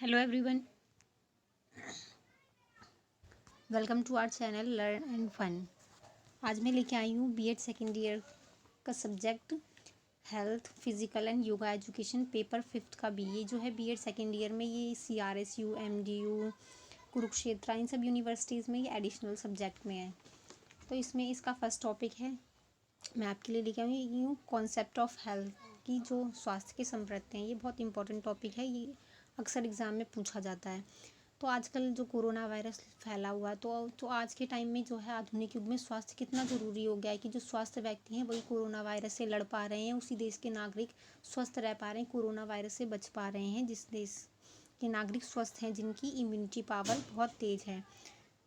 Hello everyone, welcome to our channel learn and fun. आज मैं लेके आई हूँ बीएड सेकेंड ईयर का subject health physical and yoga education paper 5th का बी। ये जो है बीएड सेकेंड ईयर में ये CRSU MDU कुरुक्षेत्र इन सब यूनिवर्सिटीज़ में ये एडिशनल सब्जेक्ट में है। तो इसमें इसका फर्स्ट टॉपिक है, मैं आपके लिए लेके आई हूँ कॉन्सेप्ट ऑफ हेल्थ की जो स्वास्थ्य के संप्रत्य हैं। ये बहुत इंपॉर्टेंट टॉपिक है, ये अक्सर एग्ज़ाम में पूछा जाता है। तो आजकल जो कोरोना वायरस फैला हुआ है तो आज के टाइम में जो है आधुनिक युग में स्वास्थ्य कितना ज़रूरी हो गया है कि जो स्वस्थ व्यक्ति हैं वही कोरोना वायरस से लड़ पा रहे हैं, उसी देश के नागरिक स्वस्थ रह पा रहे हैं, कोरोना वायरस से बच पा रहे हैं जिस देश के नागरिक स्वस्थ हैं, जिनकी इम्यूनिटी पावर बहुत तेज़ है।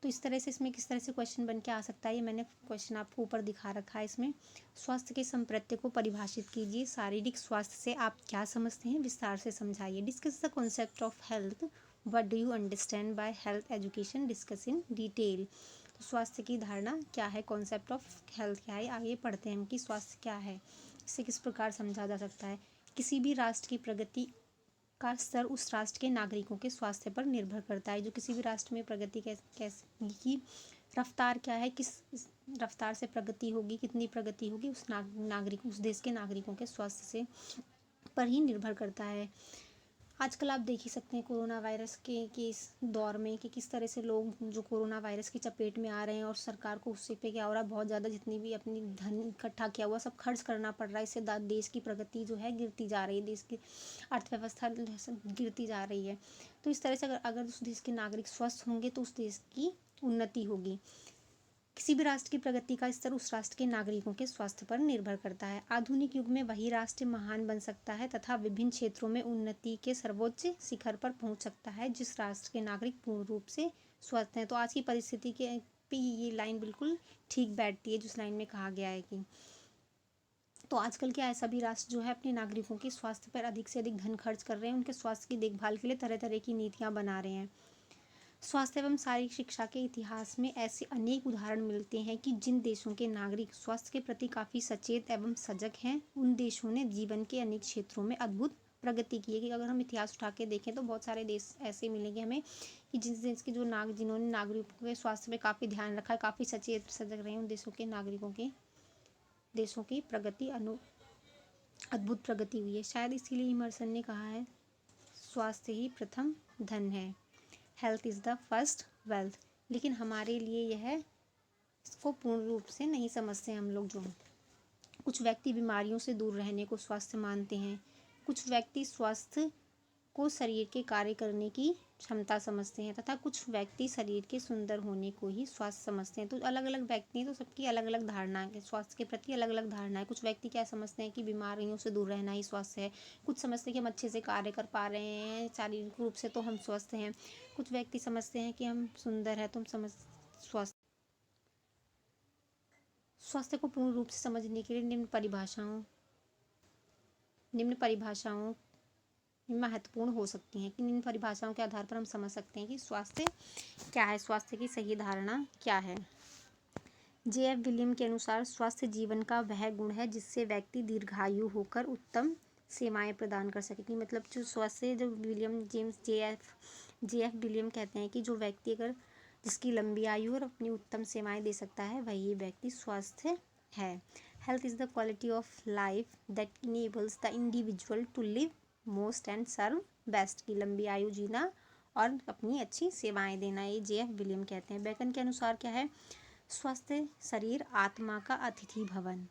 तो इस तरह से इसमें किस तरह से क्वेश्चन बन के आ सकता है, ये मैंने क्वेश्चन आपको ऊपर दिखा रखा है। इसमें स्वास्थ्य के संप्रत्य को परिभाषित कीजिए। शारीरिक स्वास्थ्य से आप क्या समझते हैं, विस्तार से समझाइए। Discuss the concept of health, what do you understand by health education, discuss in detail. तो स्वास्थ्य की धारणा क्या है, कॉन्सेप्ट ऑफ हेल्थ क्या है, आगे पढ़ते हैं हम कि स्वास्थ्य क्या है, इसे किस प्रकार समझा जा सकता है। किसी भी राष्ट्र की प्रगति का स्तर उस राष्ट्र के नागरिकों के स्वास्थ्य पर निर्भर करता है। जो किसी भी राष्ट्र में प्रगति कैसे की रफ्तार क्या है, किस रफ्तार से प्रगति होगी, कितनी प्रगति होगी, उस नागरिक उस देश के नागरिकों के स्वास्थ्य से पर ही निर्भर करता है। आजकल आप देख ही सकते हैं कोरोना वायरस के इस दौर में कि किस तरह से लोग जो कोरोना वायरस की चपेट में आ रहे हैं और सरकार को उससे पे क्या हो रहा है, बहुत ज़्यादा जितनी भी अपनी धन इकट्ठा किया हुआ सब खर्च करना पड़ रहा है। इससे देश की प्रगति जो है गिरती जा रही है, देश की अर्थव्यवस्था गिरती जा रही है। तो इस तरह से अगर उस देश के नागरिक स्वस्थ होंगे तो उस देश की उन्नति होगी। किसी भी राष्ट्र की प्रगति का स्तर उस राष्ट्र के नागरिकों के स्वास्थ्य पर निर्भर करता है। आधुनिक युग में वही राष्ट्र महान बन सकता है तथा विभिन्न क्षेत्रों में उन्नति के सर्वोच्च शिखर पर पहुंच सकता है जिस राष्ट्र के नागरिक पूर्ण रूप से स्वस्थ हैं। तो आज की परिस्थिति के पे ये लाइन बिल्कुल ठीक बैठती है जिस लाइन में कहा गया है कि तो आजकल क्या है, सभी राष्ट्र जो है अपने नागरिकों के स्वास्थ्य पर अधिक से अधिक धन खर्च कर रहे हैं, उनके स्वास्थ्य की देखभाल के लिए तरह तरह की नीतियाँ बना रहे हैं। स्वास्थ्य एवं शारीरिक शिक्षा के इतिहास में ऐसे अनेक उदाहरण मिलते हैं कि जिन देशों के नागरिक स्वास्थ्य के प्रति काफ़ी सचेत एवं सजग हैं, उन देशों ने जीवन के अनेक क्षेत्रों में अद्भुत प्रगति की है। कि अगर हम इतिहास उठा के देखें तो बहुत सारे देश ऐसे मिलेंगे हमें कि जिस देश के जो जिन्होंने नागरिकों के स्वास्थ्य में काफ़ी ध्यान रखा है, काफ़ी सचेत सजग रहे हैं, उन देशों के नागरिकों के देशों की प्रगति अद्भुत प्रगति हुई है। शायद इसीलिए इमर्सन ने कहा है स्वास्थ्य ही प्रथम धन है, health is the first wealth. लेकिन हमारे लिए यह इसको पूर्ण रूप से नहीं समझते हम लोग। जो कुछ व्यक्ति बीमारियों से दूर रहने को स्वास्थ्य मानते हैं, कुछ व्यक्ति स्वास्थ्य को शरीर के कार्य करने की क्षमता समझते हैं तथा कुछ व्यक्ति शरीर के सुंदर होने को ही स्वास्थ्य समझते हैं। तो अलग अलग व्यक्ति हैं, तो सबकी अलग अलग धारणा है, स्वास्थ्य के प्रति अलग अलग धारणा है। कुछ व्यक्ति क्या समझते हैं कि बीमारियों से दूर रहना ही स्वास्थ्य है, कुछ समझते हैं कि हम अच्छे से कार्य कर पा रहे हैं शारीरिक रूप से तो हम स्वस्थ हैं, कुछ व्यक्ति समझते हैं कि हम सुंदर है तो हम स्वस्थ। स्वास्थ्य को पूर्ण रूप से समझने के लिए निम्न परिभाषाओं महत्वपूर्ण हो सकती हैं कि इन परिभाषाओं के आधार पर हम समझ सकते हैं कि स्वास्थ्य क्या है, स्वास्थ्य की सही धारणा क्या है। JF विलियम के अनुसार स्वास्थ्य जीवन का वह गुण है जिससे व्यक्ति दीर्घायु होकर उत्तम सेवाएं प्रदान कर सके। कि मतलब जो स्वास्थ्य, जो JF विलियम कहते हैं कि जो व्यक्ति अगर जिसकी लंबी आयु और अपनी उत्तम सेवाएं दे सकता है वही व्यक्ति स्वस्थ है। Health is the quality of life that enables the individual to live most and serve best. की लंबी आयु जीना और अपनी अच्छी सेवाएं देना, ये JF विलियम कहते हैं। बेकन के अनुसार क्या है, स्वस्थ शरीर आत्मा का अतिथि भवन,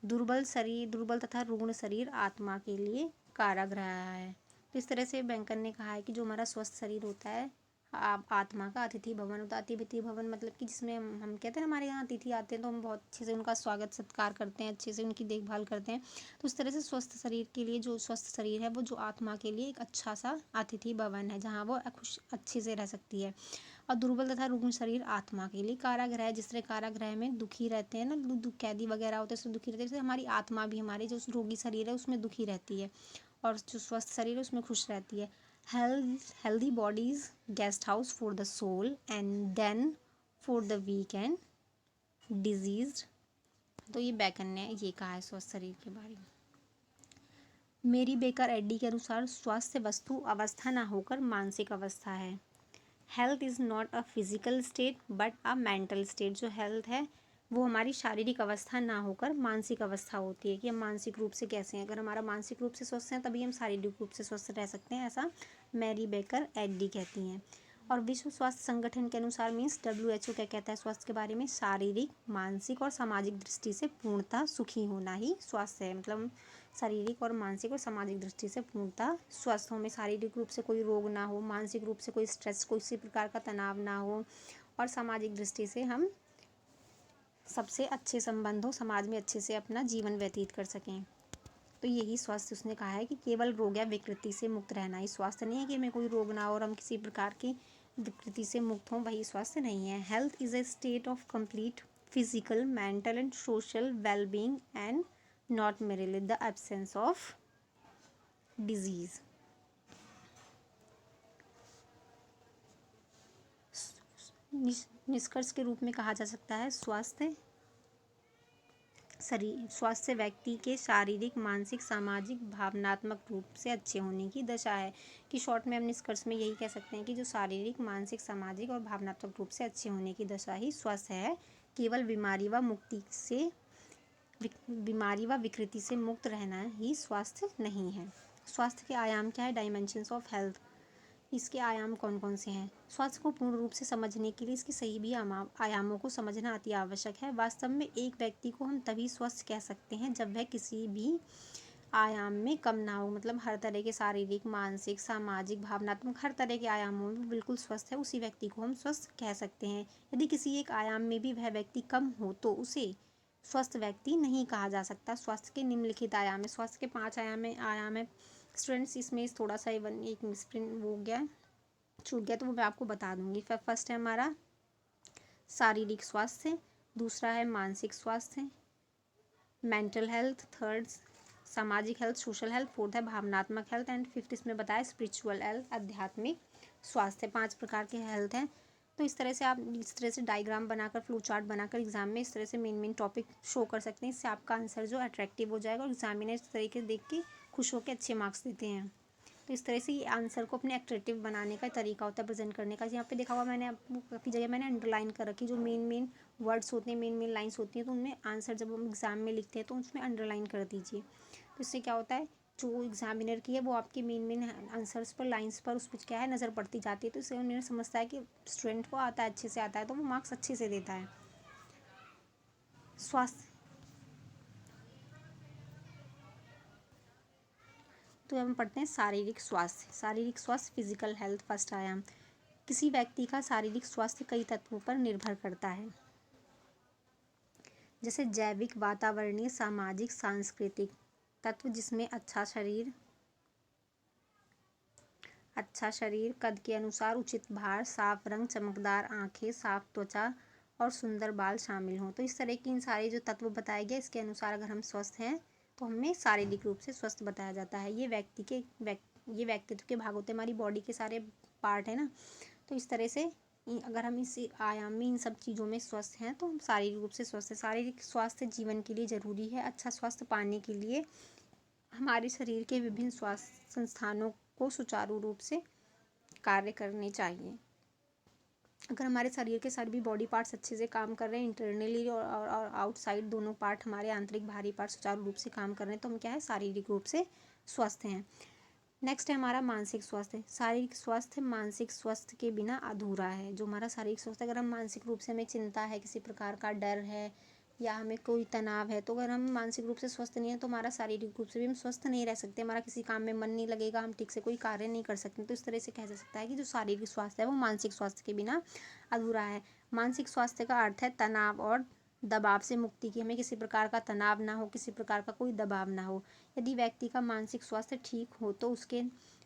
दुर्बल तथा रुग्ण शरीर आत्मा के लिए कारक रहा है। तो इस तरह से बैंकन ने कहा है कि जो हमारा स्वस्थ शरीर होता है आत्मा का अतिथि भवन होता है। अतिथि भवन मतलब कि जिसमें हम कहते हैं हमारे यहाँ अतिथि आते हैं तो हम बहुत अच्छे से उनका स्वागत सत्कार करते हैं, अच्छे से उनकी देखभाल करते हैं। तो इस तरह से स्वस्थ शरीर के लिए, जो स्वस्थ शरीर है वो जो आत्मा के लिए एक अच्छा सा अतिथि भवन है जहाँ वो खुश अच्छे से रह सकती है। और दुर्बल तथा रुग्ण शरीर आत्मा के लिए कारागृह, जिस तरह कारागृह में दुखी रहते हैं ना, कैदी वगैरह होते हैं उसमें दुखी रहते हैं, जैसे हमारी आत्मा भी हमारी जो रोगी शरीर है उसमें दुखी रहती है और जो स्वस्थ शरीर है उसमें खुश रहती है। Healthy bodies guest house for the soul and then for the weak and diseased. तो ये बैकन ने ये कहा है स्वस्थ शरीर के बारे में। मेरी बेकर एडी के अनुसार स्वास्थ्य वस्तु अवस्था ना होकर मानसिक अवस्था है। Health is not a physical state but a mental state. जो हेल्थ है वो हमारी शारीरिक अवस्था ना होकर मानसिक अवस्था होती है कि हम मानसिक रूप से कैसे हैं। अगर हमारा मानसिक रूप से स्वस्थ हैं तभी हम शारीरिक रूप से स्वस्थ रह सकते हैं, ऐसा मैरी बेकर एडी कहती हैं। और विश्व स्वास्थ्य संगठन के अनुसार मीन्स WHO क्या कहता है स्वास्थ्य के बारे में, शारीरिक, मानसिक और सामाजिक दृष्टि से पूर्णतः सुखी होना ही स्वास्थ्य है। मतलब शारीरिक और मानसिक और सामाजिक दृष्टि से पूर्णतः स्वस्थ हो, में शारीरिक रूप से कोई रोग ना हो, मानसिक रूप से कोई स्ट्रेस, किसी प्रकार का तनाव ना हो, और सामाजिक दृष्टि से हम सबसे अच्छे संबंध हो, समाज में अच्छे से अपना जीवन व्यतीत कर सकें। तो यही स्वास्थ्य उसने कहा है कि केवल रोग या विकृति से मुक्त रहना ही स्वास्थ्य नहीं है कि हमें कोई रोग ना हो और हम किसी प्रकार की विकृति से मुक्त हों, वही स्वास्थ्य नहीं है। Health is a state of complete physical, mental and social wellbeing and not merely the absence of disease. निष्कर्ष के रूप में कहा जा सकता है स्वास्थ्य व्यक्ति के शारीरिक, मानसिक, सामाजिक, भावनात्मक रूप से अच्छे होने की दशा है। कि शॉर्ट में हम निष्कर्ष में यही कह सकते हैं कि जो शारीरिक, मानसिक, सामाजिक और भावनात्मक रूप से अच्छे होने की दशा ही स्वास्थ्य है। केवल बीमारी व विकृति से मुक्त रहना ही स्वास्थ्य नहीं है। स्वास्थ्य के आयाम क्या है? Dimensions of health. इसके आयाम कौन कौन से हैं? स्वास्थ्य को पूर्ण रूप से समझने के लिए इसके सही भी आयामों को समझना अति आवश्यक है। वास्तव में एक व्यक्ति को हम तभी स्वस्थ कह सकते हैं जब वह किसी भी आयाम में कम ना हो। मतलब हर तरह के शारीरिक, मानसिक, सामाजिक, भावनात्मक हर तरह के आयामों में बिल्कुल स्वस्थ है, उसी व्यक्ति को हम स्वस्थ कह सकते हैं। यदि किसी एक आयाम में भी वह व्यक्ति कम हो तो उसे स्वस्थ व्यक्ति नहीं कहा जा सकता। स्वास्थ्य के निम्नलिखित आयाम है। स्वास्थ्य के 5 आयाम है स्टूडेंट्स। इसमें थोड़ा सा एक मिसप्रिंट हो गया, छूट गया, तो वो मैं आपको बता दूंगी। फर्स्ट है हमारा शारीरिक स्वास्थ्य, दूसरा है मानसिक स्वास्थ्य, मेंटल हेल्थ, थर्ड सामाजिक हेल्थ, सोशल हेल्थ, फोर्थ है भावनात्मक हेल्थ एंड फिफ्थ इसमें बताया स्पिरिचुअल हेल्थ, आध्यात्मिक स्वास्थ्य। 5 प्रकार के हेल्थ हैं। तो इस तरह से आप इस तरह से डायग्राम बनाकर, फ्लो चार्ट बनाकर एग्जाम में इस तरह से मेन टॉपिक शो कर सकते हैं। इससे आपका आंसर जो अट्रैक्टिव हो जाएगा और एग्जामिनर इस तरीके से देख के खुश होकर अच्छे मार्क्स देते हैं। तो इस तरह से ये आंसर को अपने अट्रैक्टिव बनाने का तरीका होता है प्रेजेंट करने का। यहाँ पे देखा हुआ मैंने आपको काफ़ी जगह मैंने अंडरलाइन कर रखी, जो मेन वर्ड्स होते हैं, मेन लाइन्स होती हैं, तो उनमें आंसर जब हम एग्जाम में लिखते हैं तो उसमें अंडरलाइन कर दीजिए। तो इससे क्या होता है, जो एग्जामिनर की है वो आपके मेन आंसर्स पर, लाइन्स पर उस पर क्या है नज़र पड़ती जाती है। तो इससे उन्हें समझता है कि स्टूडेंट को आता है, अच्छे से आता है, तो वो मार्क्स अच्छे से देता है। स्वास्थ्य, तो हम पढ़ते हैं शारीरिक स्वास्थ्य। शारीरिक स्वास्थ्य फिजिकल हेल्थ फर्स्ट आयाम। किसी व्यक्ति का शारीरिक स्वास्थ्य कई तत्वों पर निर्भर करता है, जैसे जैविक, वातावरणीय, सामाजिक, सांस्कृतिक तत्व, जिसमें अच्छा शरीर, कद के अनुसार उचित भार, साफ रंग, चमकदार आंखें, साफ त्वचा और सुंदर बाल शामिल हों। तो इस तरह की इन सारे जो तत्व बताए गए, इसके अनुसार अगर हम स्वस्थ हैं तो हमें शारीरिक रूप से स्वस्थ बताया जाता है। ये व्यक्तित्व के भाग होते हैं, हमारी बॉडी के सारे पार्ट है ना। तो इस तरह से अगर हम इस आयाम में इन सब चीज़ों में स्वस्थ हैं तो हम शारीरिक रूप से स्वस्थ हैं। शारीरिक स्वास्थ्य जीवन के लिए ज़रूरी है। अच्छा स्वास्थ्य पाने के लिए हमारे शरीर के विभिन्न स्वास्थ्य संस्थानों को सुचारू रूप से कार्य करने चाहिए। अगर हमारे शरीर के सभी बॉडी पार्ट्स अच्छे से काम कर रहे हैं, इंटरनली और आउटसाइड दोनों पार्ट, हमारे आंतरिक बाहरी पार्ट सुचारू रूप से काम कर रहे हैं, तो हम क्या है शारीरिक रूप से स्वस्थ हैं। नेक्स्ट है हमारा मानसिक स्वास्थ्य। शारीरिक स्वास्थ्य मानसिक स्वास्थ्य के बिना अधूरा है। जो हमारा शारीरिक स्वास्थ्य, अगर हम मानसिक रूप से हमें चिंता है, किसी प्रकार का डर है या हमें कोई तनाव है, तो अगर हम मानसिक रूप से स्वस्थ नहीं है तो हमारा शारीरिक रूप से भी हम स्वस्थ नहीं रह सकते। हमारा किसी काम में मन नहीं लगेगा, हम ठीक से कोई कार्य नहीं कर सकते। तो इस तरह से कह जा सकता है कि जो शारीरिक स्वास्थ्य है वो मानसिक स्वास्थ्य के बिना अधूरा है। मानसिक स्वास्थ्य का अर्थ है तनाव और दबाव से मुक्ति की। हमें किसी प्रकार का तनाव ना हो, किसी प्रकार का कोई दबाव ना हो। यदि व्यक्ति का मानसिक स्वास्थ्य ठीक हो तो उसके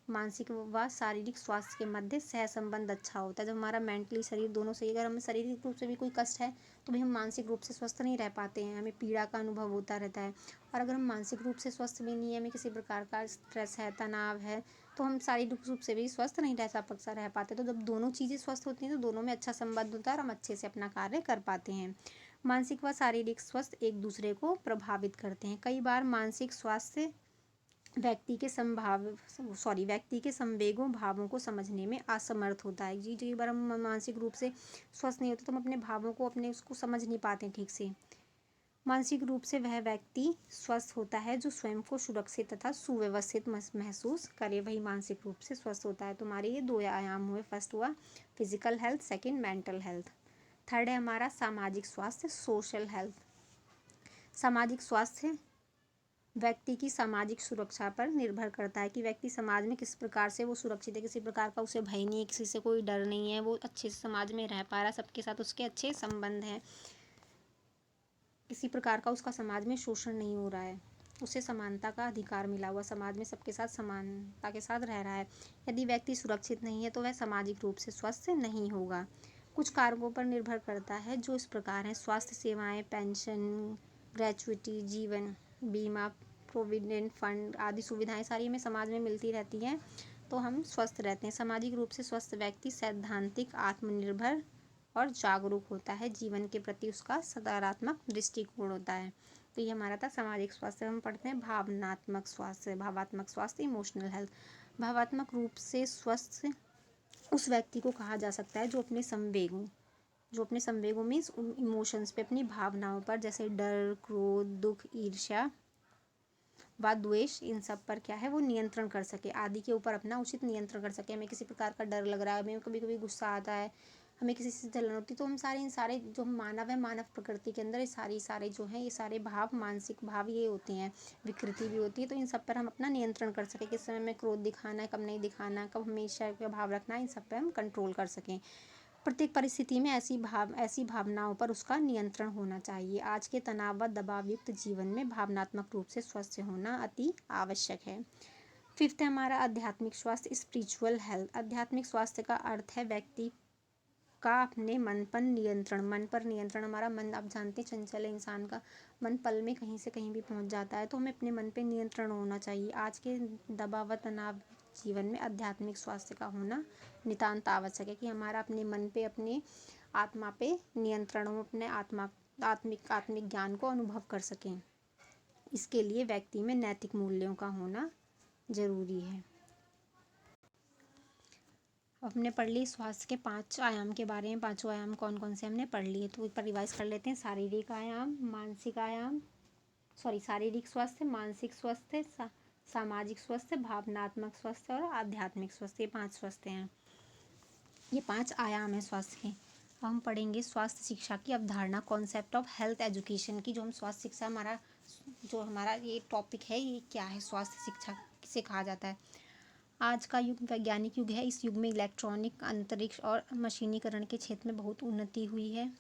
मानसिक व शारीरिक स्वास्थ्य के मध्य सहसंबंध अच्छा होता है। जब हमारा मेंटली शरीर दोनों सही, अगर हमें शारीरिक रूप से भी कोई कष्ट है तो भी हम मानसिक रूप से स्वस्थ नहीं रह पाते हैं, हमें पीड़ा का अनुभव होता रहता है। और अगर हम मानसिक रूप से स्वस्थ भी नहीं है, हमें किसी प्रकार का स्ट्रेस है, तनाव है, तो हम शारीरिक रूप से भी स्वस्थ नहीं रह पाते। तो जब दोनों चीज़ें स्वस्थ होती हैं तो दोनों में अच्छा संबंध होता है और हम अच्छे से अपना कार्य कर पाते हैं। मानसिक व शारीरिक स्वास्थ्य एक दूसरे को प्रभावित करते हैं। कई बार मानसिक स्वास्थ्य व्यक्ति के संवेगों भावों को समझने में असमर्थ होता है। जी जी, बार हम मानसिक रूप से स्वस्थ नहीं होते तो हम अपने भावों को अपने उसको समझ नहीं पाते ठीक से। मानसिक रूप से वह व्यक्ति स्वस्थ होता है जो स्वयं को सुरक्षित तथा सुव्यवस्थित महसूस करे, वही मानसिक रूप से स्वस्थ होता है। तुम्हारे ये दो आयाम हुए, फर्स्ट हुआ physical health, second mental health. Third है हमारा सामाजिक स्वास्थ्य, सोशल हेल्थ। सामाजिक स्वास्थ्य व्यक्ति की सामाजिक सुरक्षा पर निर्भर करता है कि व्यक्ति समाज में किस प्रकार से वो सुरक्षित है, किसी प्रकार का उसे भय नहीं है, किसी से कोई डर नहीं है, वो अच्छे से समाज में रह पा रहा है, सबके साथ उसके अच्छे संबंध हैं, किसी प्रकार का उसका समाज में शोषण नहीं हो रहा है, उसे समानता का अधिकार मिला हुआ, समाज में सबके साथ समानता के साथ रह रहा है। यदि व्यक्ति सुरक्षित नहीं है तो वह सामाजिक रूप से स्वस्थ नहीं होगा। कुछ कारकों पर निर्भर करता है जो इस प्रकार हैं: स्वास्थ्य सेवाएं, पेंशन, ग्रेचुइटी, जीवन बीमा, प्रोविडेंट फंड आदि सुविधाएं सारी हमें समाज में मिलती रहती हैं तो हम स्वस्थ रहते हैं। सामाजिक रूप से स्वस्थ व्यक्ति सैद्धांतिक, आत्मनिर्भर और जागरूक होता है, जीवन के प्रति उसका सकारात्मक दृष्टिकोण होता है। तो ये हमारा था सामाजिक स्वास्थ्य। हम पढ़ते हैं भावनात्मक स्वास्थ्य, भावात्मक स्वास्थ्य, इमोशनल हेल्थ। भावात्मक रूप से स्वस्थ उस व्यक्ति को कहा जा सकता है जो अपने संवेगों में इमोशंस पे, अपनी भावनाओं पर, जैसे डर, क्रोध, दुख, ईर्ष्या व द्वेष, इन सब पर क्या है वो नियंत्रण कर सके, आदि के ऊपर अपना उचित नियंत्रण कर सके। हमें किसी प्रकार का डर लग रहा है, हमें कभी कभी गुस्सा आता है, हमें किसी से जलन होती है, तो हम इन सारे जो मानव है, मानव प्रकृति के अंदर ये सारे जो हैं, ये सारे भाव, मानसिक भाव ये होते हैं, विकृति भी होती है, तो इन सब पर हम अपना नियंत्रण कर सकें। किस समय में क्रोध दिखाना है, कब नहीं दिखाना, कब हमेशा का भाव रखना है, इन सब पर हम कंट्रोल कर सकें। प्रत्येक परिस्थिति में ऐसी भावनाओं पर उसका नियंत्रण होना चाहिए। आज के तनाव व दबाव युक्त जीवन में भावनात्मक रूप से स्वस्थ होना अति आवश्यक है। फिफ्थ है हमारा आध्यात्मिक स्वास्थ्य, स्पिरिचुअल हेल्थ। आध्यात्मिक स्वास्थ्य का अर्थ है व्यक्ति का अपने मन पर नियंत्रण। हमारा मन, आप जानते हैं, चंचल है इंसान का मन, पल में कहीं से कहीं भी पहुंच जाता है, तो हमें अपने मन पे नियंत्रण होना चाहिए। आज के दबाव व तनाव जीवन में आध्यात्मिक स्वास्थ्य का होना नितांत आवश्यक है कि हमारा अपने मन पे, अपने आत्मा पे नियंत्रण हो, अपने आत्मिक ज्ञान को अनुभव कर सकें। इसके लिए व्यक्ति में नैतिक मूल्यों का होना जरूरी है। अब हमने पढ़ ली स्वास्थ्य के 5 आयाम के बारे में। 5 आयाम कौन कौन से हमने पढ़ लिए, तो एक बार रिवाइज कर लेते हैं। शारीरिक आयाम, शारीरिक स्वास्थ्य, मानसिक स्वास्थ्य, सामाजिक स्वास्थ्य, भावनात्मक स्वास्थ्य और आध्यात्मिक स्वास्थ्य। ये 5 स्वास्थ्य हैं, ये 5 आयाम है स्वास्थ्य के। अब हम पढ़ेंगे स्वास्थ्य शिक्षा की अवधारणा, कॉन्सेप्ट ऑफ हेल्थ एजुकेशन की। जो हम स्वास्थ्य शिक्षा, जो हमारा ये टॉपिक है, ये क्या है, स्वास्थ्य शिक्षा किसे कहा जाता है। आज का युग वैज्ञानिक युग है। इस युग में इलेक्ट्रॉनिक, अंतरिक्ष और मशीनीकरण के क्षेत्र में बहुत उन्नति हुई है।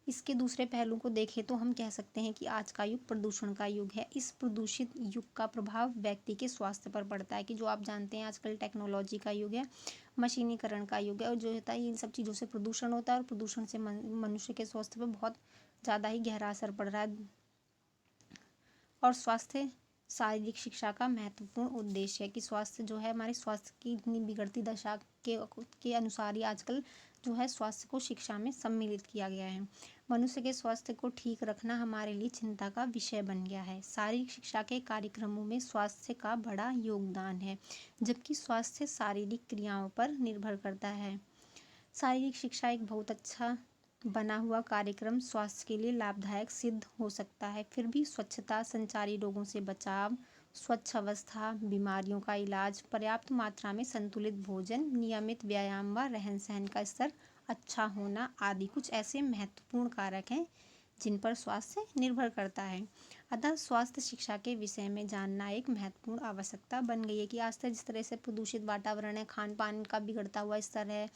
इसके दूसरे पहलू को देखें तो हम कह सकते हैं कि आज का युग प्रदूषण का युग है। इस प्रदूषित युग का प्रभाव व्यक्ति के स्वास्थ्य पर पड़ता है, कि जो आप जानते हैं आजकल टेक्नोलॉजी का युग है, मशीनीकरण का युग है, और जो होता है इन सब चीज़ों से प्रदूषण होता है, और प्रदूषण से मनुष्य के स्वास्थ्य पर बहुत ज़्यादा ही गहरा असर पड़ रहा है। और स्वास्थ्य शारीरिक शिक्षा का महत्वपूर्ण उद्देश्य है कि स्वास्थ्य जो है, हमारे स्वास्थ्य की इतनी बिगड़ती दशा के अनुसार ही आजकल जो है स्वास्थ्य को शिक्षा में सम्मिलित किया गया है। मनुष्य के स्वास्थ्य को ठीक रखना हमारे लिए चिंता का विषय बन गया है। शारीरिक शिक्षा के कार्यक्रमों में स्वास्थ्य का बड़ा योगदान है, जबकि स्वास्थ्य शारीरिक क्रियाओं पर निर्भर करता है। शारीरिक शिक्षा एक बहुत अच्छा बना हुआ कार्यक्रम स्वास्थ्य के लिए लाभदायक सिद्ध हो सकता है। फिर भी स्वच्छता, संचारी रोगों से बचाव, स्वच्छ अवस्था, बीमारियों का इलाज, पर्याप्त मात्रा में संतुलित भोजन, नियमित व्यायाम व रहन सहन का स्तर अच्छा होना आदि कुछ ऐसे महत्वपूर्ण कारक हैं जिन पर स्वास्थ्य निर्भर करता है। अतः स्वास्थ्य शिक्षा के विषय में जानना एक महत्वपूर्ण आवश्यकता बन गई है कि आज तक जिस तरह से प्रदूषित वातावरण है, खान पान का बिगड़ता हुआ स्तर है,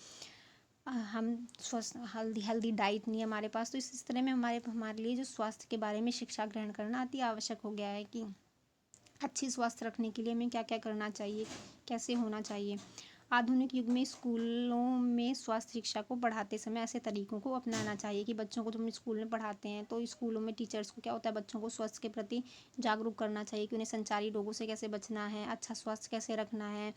हम स्वस्थ हेल्दी डाइट नहीं है हमारे पास, तो इस तरह में हमारे लिए जो स्वास्थ्य के बारे में शिक्षा ग्रहण करना अति आवश्यक हो गया है कि अच्छी स्वास्थ्य रखने के लिए हमें क्या क्या करना चाहिए, कैसे होना चाहिए। आधुनिक युग में स्कूलों में स्वास्थ्य शिक्षा को पढ़ाते समय ऐसे तरीकों को अपनाना चाहिए कि बच्चों को, जब हम स्कूल में पढ़ाते हैं तो स्कूलों में टीचर्स को क्या होता है, बच्चों को स्वास्थ्य के प्रति जागरूक करना चाहिए कि उन्हें संचारी रोगों से कैसे बचना है, अच्छा स्वास्थ्य कैसे रखना है,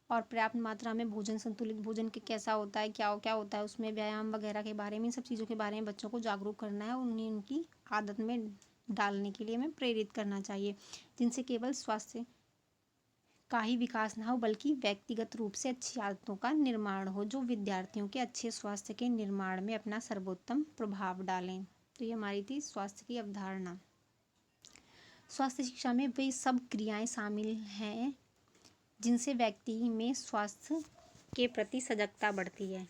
और पर्याप्त मात्रा में भोजन, संतुलित भोजन के कैसा होता है, क्या होता है उसमें, व्यायाम वगैरह के बारे में, इन सब चीज़ों के बारे में बच्चों को जागरूक करना है, उन्हें उनकी आदत में डालने के लिए हमें प्रेरित करना चाहिए, जिनसे केवल स्वास्थ्य का ही विकास ना हो बल्कि व्यक्तिगत रूप से अच्छी आदतों का निर्माण हो, जो विद्यार्थियों के अच्छे स्वास्थ्य के निर्माण में अपना सर्वोत्तम प्रभाव डालें। तो ये हमारी थी स्वास्थ्य की अवधारणा। स्वास्थ्य शिक्षा में वे सब क्रियाएं शामिल हैं जिनसे व्यक्ति में स्वास्थ्य के प्रति सजगता बढ़ती है।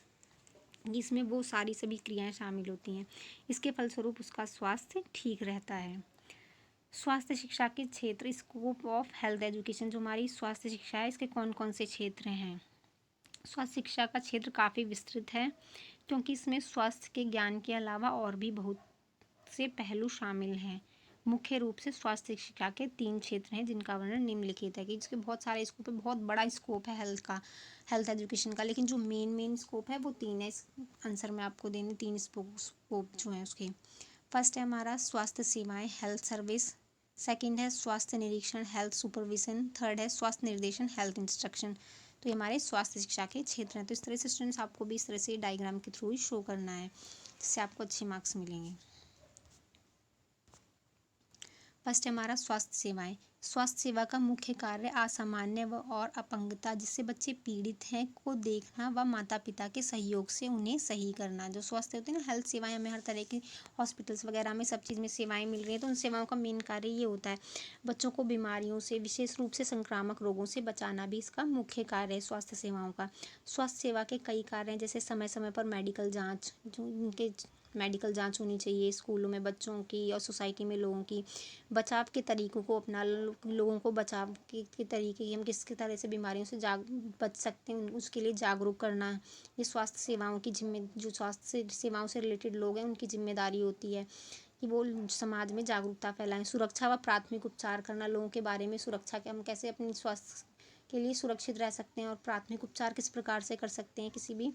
इसमें वो सारी सभी क्रियाएं शामिल होती हैं, इसके फलस्वरूप उसका स्वास्थ्य ठीक रहता है। स्वास्थ्य शिक्षा के क्षेत्र, स्कोप ऑफ हेल्थ एजुकेशन, जो हमारी स्वास्थ्य शिक्षा है इसके कौन कौन से क्षेत्र हैं। स्वास्थ्य शिक्षा का क्षेत्र काफ़ी विस्तृत है, क्योंकि इसमें स्वास्थ्य के ज्ञान के अलावा और भी बहुत से पहलू शामिल हैं। मुख्य रूप से स्वास्थ्य शिक्षा के 3 क्षेत्र हैं जिनका वर्णन निम्नलिखित है। कि इसके बहुत सारे स्कोप है, बहुत बड़ा स्कोप है हेल्थ एजुकेशन का, लेकिन जो मेन स्कोप है वो 3 है। इस आंसर में आपको देने 3 स्कोप जो हैं उसके। फर्स्ट है हमारा स्वास्थ्य सेवाएं, हेल्थ सर्विस। सेकंड है स्वास्थ्य निरीक्षण, हेल्थ सुपरविजन। थर्ड है स्वास्थ्य निर्देशन, हेल्थ इंस्ट्रक्शन। तो ये हमारे स्वास्थ्य शिक्षा के क्षेत्र हैं। तो इस तरह से स्टूडेंट्स आपको भी इस तरह से डायग्राम के थ्रू ही शो करना है, जिससे आपको अच्छे मार्क्स मिलेंगे। फर्स्ट है हमारा स्वास्थ्य सेवाएं। स्वास्थ्य सेवा का मुख्य कार्य असामान्य और अपंगता जिससे बच्चे पीड़ित हैं को देखना व माता पिता के सहयोग से उन्हें सही करना। जो स्वास्थ्य होते हैं ना, हेल्थ सेवाएं, हमें हर तरह की हॉस्पिटल्स वगैरह में सब चीज़ में सेवाएं मिल रही हैं, तो उन सेवाओं का मेन कार्य ये होता है बच्चों को बीमारियों से, विशेष रूप से संक्रामक रोगों से बचाना भी इसका मुख्य कार्य है स्वास्थ्य सेवाओं का। स्वास्थ्य सेवा के कई कार्य हैं, जैसे समय समय पर मेडिकल जाँच, जो उनके मेडिकल जांच होनी चाहिए स्कूलों में बच्चों की और सोसाइटी में लोगों की। बचाव के तरीकों को अपना लोगों को बचाव के तरीके की हम किस तरह से बीमारियों से बच सकते हैं उसके लिए जागरूक करना। ये स्वास्थ्य सेवाओं की जो स्वास्थ्य सेवाओं से रिलेटेड लोग हैं उनकी जिम्मेदारी होती है कि वो समाज में जागरूकता फैलाएं। सुरक्षा व प्राथमिक उपचार करना, लोगों के बारे में सुरक्षा के हम कैसे अपनी स्वास्थ्य के लिए सुरक्षित रह सकते हैं और प्राथमिक उपचार किस प्रकार से कर सकते हैं किसी भी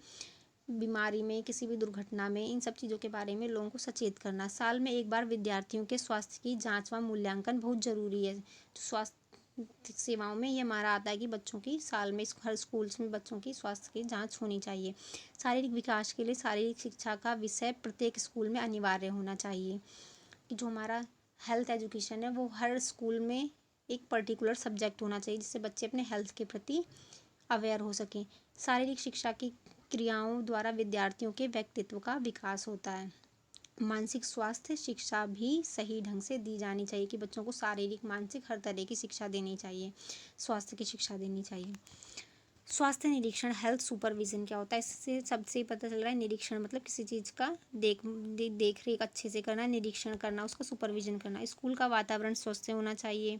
बीमारी में, किसी भी दुर्घटना में, इन सब चीज़ों के बारे में लोगों को सचेत करना। साल में एक बार विद्यार्थियों के स्वास्थ्य की जांच व मूल्यांकन बहुत ज़रूरी है। तो स्वास्थ्य सेवाओं में ये हमारा आता है कि बच्चों की साल में हर स्कूल्स में बच्चों की स्वास्थ्य की जांच होनी चाहिए। शारीरिक विकास के लिए शारीरिक शिक्षा का विषय प्रत्येक स्कूल में अनिवार्य होना चाहिए। कि जो हमारा हेल्थ एजुकेशन है वो हर स्कूल में एक पर्टिकुलर सब्जेक्ट होना चाहिए, जिससे बच्चे अपने हेल्थ के प्रति अवेयर हो सकें। शारीरिक शिक्षा की क्रियाओं द्वारा विद्यार्थियों के व्यक्तित्व का विकास होता है। मानसिक स्वास्थ्य शिक्षा भी सही ढंग से दी जानी चाहिए कि बच्चों को शारीरिक मानसिक हर तरह की शिक्षा देनी चाहिए, स्वास्थ्य की शिक्षा देनी चाहिए। स्वास्थ्य निरीक्षण, हेल्थ सुपरविजन क्या होता है, इससे सबसे पता चल रहा है निरीक्षण मतलब किसी चीज़ का देख रेख अच्छे से करना, निरीक्षण करना, उसका सुपरविजन करना। स्कूल का वातावरण स्वस्थ होना चाहिए।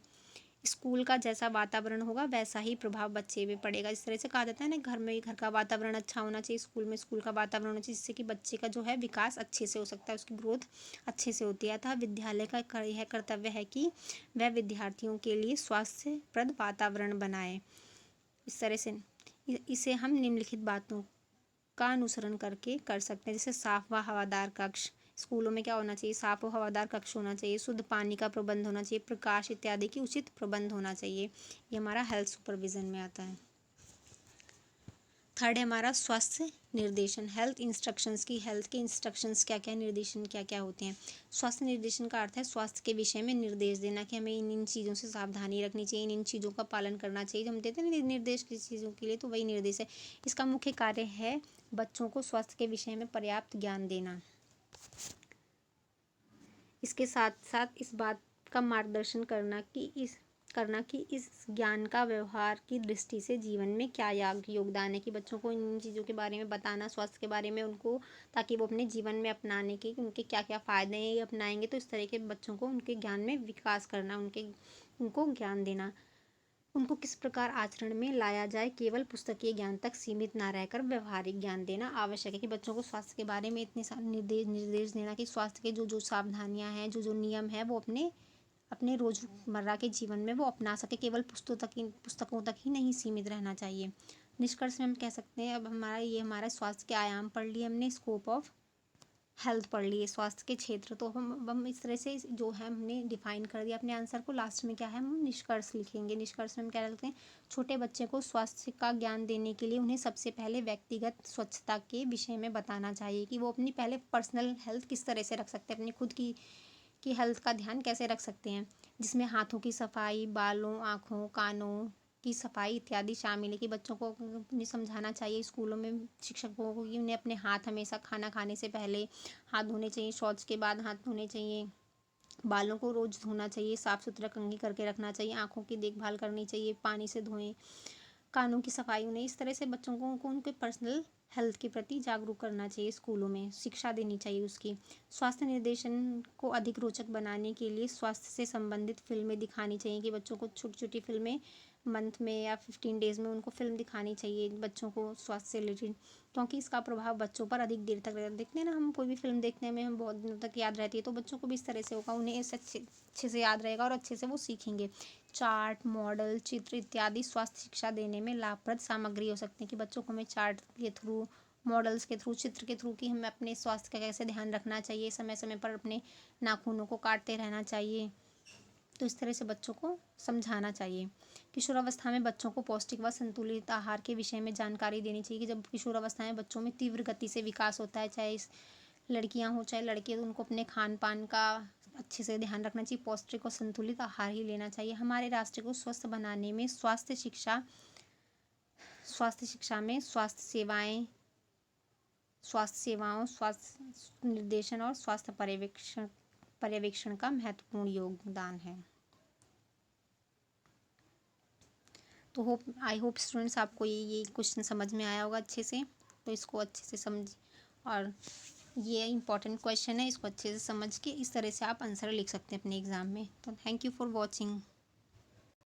स्कूल का जैसा वातावरण होगा वैसा ही प्रभाव बच्चे पे पड़ेगा। इस तरह से कहा जाता है ना, घर का वातावरण अच्छा होना चाहिए, स्कूल का वातावरण होना चाहिए, जिससे कि बच्चे का जो है विकास अच्छे से हो सकता है, उसकी ग्रोथ अच्छे से होती है। अतः विद्यालय का यह कर्तव्य है कि वह विद्यार्थियों के लिए स्वास्थ्यप्रद वातावरण बनाए। इस तरह से इसे हम निम्नलिखित बातों का अनुसरण करके कर सकते हैं, जैसे साफ व हवादार कक्ष। स्कूलों में क्या होना चाहिए, साफ व हवादार कक्ष होना चाहिए, शुद्ध पानी का प्रबंध होना चाहिए, प्रकाश इत्यादि की उचित प्रबंध होना चाहिए। ये हमारा हेल्थ सुपरविजन में आता है। थर्ड है हमारा स्वास्थ्य निर्देशन, हेल्थ इंस्ट्रक्शंस की हेल्थ के इंस्ट्रक्शंस क्या क्या, निर्देशन क्या क्या होते हैं। स्वास्थ्य निर्देशन का अर्थ है स्वास्थ्य के विषय में निर्देश देना कि हमें इन चीज़ों से सावधानी रखनी चाहिए, इन चीज़ों का पालन करना चाहिए। हम देते हैं ना निर्देश किसी चीज़ों के लिए, तो वही निर्देश है। इसका मुख्य कार्य है बच्चों को स्वास्थ्य के विषय में पर्याप्त ज्ञान देना। इसके साथ साथ इस बात का मार्गदर्शन करना कि इस ज्ञान का व्यवहार की दृष्टि से जीवन में क्या योगदान है, कि बच्चों को इन चीज़ों के बारे में बताना, स्वास्थ्य के बारे में उनको, ताकि वो अपने जीवन में अपनाने के उनके क्या क्या फ़ायदे हैं, ये अपनाएंगे तो इस तरह के बच्चों को उनके ज्ञान में विकास करना, उनको ज्ञान देना, उनको किस प्रकार आचरण में लाया जाए, केवल पुस्तकीय ज्ञान तक सीमित ना रहकर व्यवहारिक ज्ञान देना आवश्यक है। कि बच्चों को स्वास्थ्य के बारे में इतने सारे निर्देश देना कि स्वास्थ्य के जो जो सावधानियाँ हैं, जो जो नियम है, वो अपने रोज़मर्रा के जीवन में वो अपना सके, केवल पुस्तकों तक ही नहीं सीमित रहना चाहिए। निष्कर्ष में हम कह सकते हैं, अब हमारा स्वास्थ्य के आयाम पढ़ लिए हमने, स्कोप ऑफ हेल्थ पढ़ लिए, स्वास्थ्य के क्षेत्र। तो हम इस तरह से जो है हमने डिफाइन कर दिया अपने आंसर को। लास्ट में क्या है, हम निष्कर्ष लिखेंगे। निष्कर्ष में हम क्या लिखते हैं, छोटे बच्चे को स्वास्थ्य का ज्ञान देने के लिए उन्हें सबसे पहले व्यक्तिगत स्वच्छता के विषय में बताना चाहिए कि वो अपनी पहले पर्सनल हेल्थ किस तरह से रख सकते हैं, अपनी खुद की कि हेल्थ का ध्यान कैसे रख सकते हैं, जिसमें हाथों की सफाई, बालों, आँखों, कानों की सफाई इत्यादि शामिल है। कि बच्चों को उन्हें समझाना चाहिए स्कूलों में शिक्षकों को कि उन्हें अपने हाथ हमेशा खाना खाने से पहले हाथ धोने चाहिए, शौच के बाद हाथ धोने चाहिए, बालों को रोज़ धोना चाहिए, साफ़ सुथरा कंघी करके रखना चाहिए, आँखों की देखभाल करनी चाहिए, पानी से धोएं, कानों की सफाई। उन्हें इस तरह से बच्चों को उनके पर्सनल हेल्थ के प्रति जागरूक करना चाहिए, स्कूलों में शिक्षा देनी चाहिए उसकी। स्वास्थ्य निर्देशन को अधिक रोचक बनाने के लिए स्वास्थ्य से संबंधित फिल्में दिखानी चाहिए। कि बच्चों को छोटी छोटी फिल्में मंथ में या 15 डेज़ में उनको फिल्म दिखानी चाहिए बच्चों को स्वास्थ्य से रिलेटेड, क्योंकि इसका प्रभाव बच्चों पर अधिक देर तक रहता है। देखते हैं ना, हम कोई भी फिल्म देखने में हम बहुत दिनों तक याद रहती है, तो बच्चों को भी इस तरह से होगा, उन्हें इस अच्छे से याद रहेगा और अच्छे से वो सीखेंगे। चार्ट, मॉडल, चित्र इत्यादि स्वास्थ्य शिक्षा देने में लाभप्रद सामग्री हो सकते हैं। कि बच्चों को हमें चार्ट के थ्रू, मॉडल्स के थ्रू, चित्र के थ्रू कि हमें अपने स्वास्थ्य का कैसे ध्यान रखना चाहिए, समय समय पर अपने नाखूनों को काटते रहना चाहिए, तो इस तरह से बच्चों को समझाना चाहिए। किशोरावस्था में बच्चों को पौष्टिक व संतुलित आहार के विषय में जानकारी देनी चाहिए। कि जब किशोरावस्था में बच्चों में तीव्र गति से विकास होता है, चाहे लड़कियां हो चाहे लड़के, तो उनको अपने खान पान का अच्छे से ध्यान रखना चाहिए, पौष्टिक और संतुलित आहार ही लेना चाहिए। हमारे राष्ट्र को स्वस्थ बनाने में स्वास्थ्य शिक्षा में स्वास्थ्य सेवाओं, स्वास्थ्य निर्देशन और स्वास्थ्य पर्यवेक्षण का महत्वपूर्ण योगदान है। तो आई होप स्टूडेंट्स आपको ये क्वेश्चन समझ में आया होगा अच्छे से, तो इसको अच्छे से समझ, और ये इंपॉर्टेंट क्वेश्चन है, इसको अच्छे से समझ के इस तरह से आप आंसर लिख सकते हैं अपने एग्ज़ाम में। तो थैंक यू फॉर वॉचिंग।